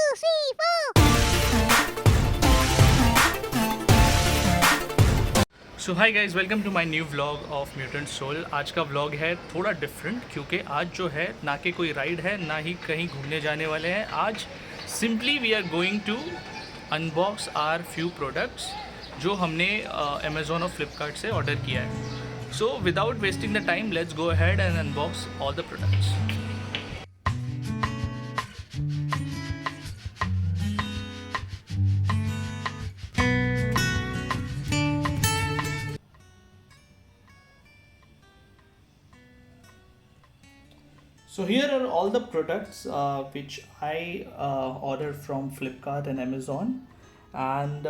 So hi guys, welcome to my new vlog of mutant soul. आज का vlog है थोड़ा डिफरेंट क्योंकि आज जो है ना कि कोई राइड है ना ही कहीं घूमने जाने वाले हैं। आज simply we are going to unbox our few products जो हमने अमेज़ॉन और फ्लिपकार्ट से ऑर्डर किया है। So without wasting the time let's go ahead and unbox all the products. So here are all the products which I ordered from Flipkart and Amazon, and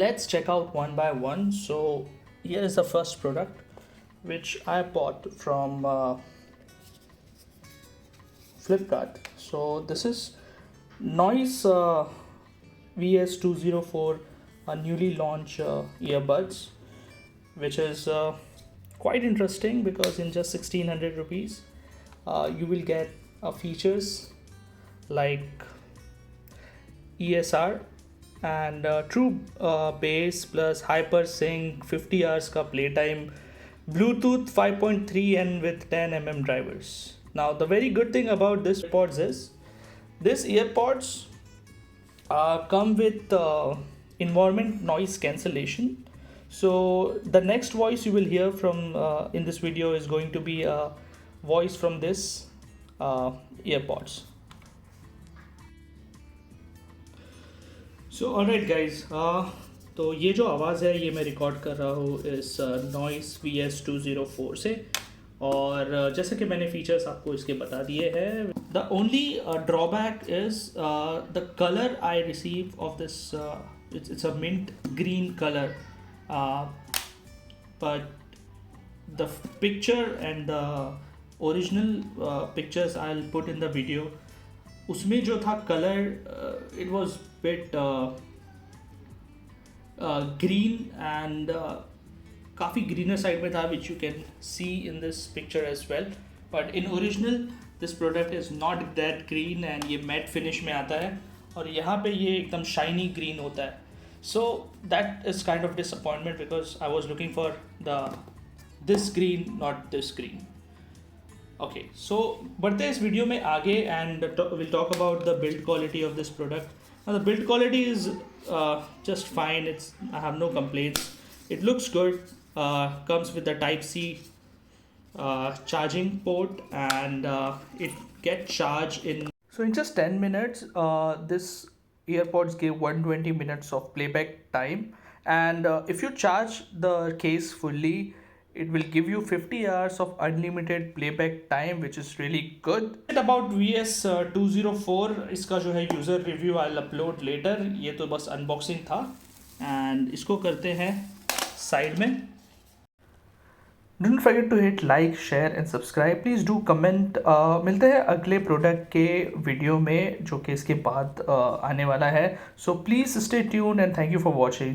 let's check out one by one. So here is the first product which I bought from Flipkart. So this is Noise Vs204, a newly launched earbuds, which is quite interesting because in just 1600 rupees you will get features like ESR and true bass plus hyper sync, 50 hours ka playtime, Bluetooth 5.3 and with 10 drivers. Now the very good thing about this earpods is this earpods come with environment noise cancellation. So the next voice you will hear from in this video is going to be a voice from this earpods. So alright guys, तो ये जो आवाज़ है ये मैं record कर रहा हूँ इस नॉइस Vs204 से, और जैसे कि मैंने फीचर्स आपको इसके बता दिए हैं। The only drawback is the colour I receive of this, it's a mint green color, but the picture and the original pictures I'll put in the video, उसमें जो था colour it was bit green and काफ़ी greener side में था, which you can see in this picture as well, but in original this product is not that green and ये matte finish में आता है और यहाँ पे ये एकदम shiny green होता है. So that is kind of disappointment because I was looking for this green, not this green. Okay, so बढ़ते हैं इस वीडियो में आगे and we'll talk about the build quality of this product. Now the build quality is just fine. I have no complaints. It looks good. Comes with the Type C charging port and it gets charged in. So in just 10 minutes, this earpods give 120 minutes of playback time, and if you charge the case fully, it will give you 50 hours of unlimited playback time, which is really good. About Vs204, इसका जो है user review I'll upload later. ये तो बस unboxing था and इसको करते हैं side में. Don't forget to hit like, share and subscribe. Please do comment. मिलते हैं अगले प्रोडक्ट के वीडियो में जो कि इसके बाद आने वाला है. So please stay tuned and thank you for watching.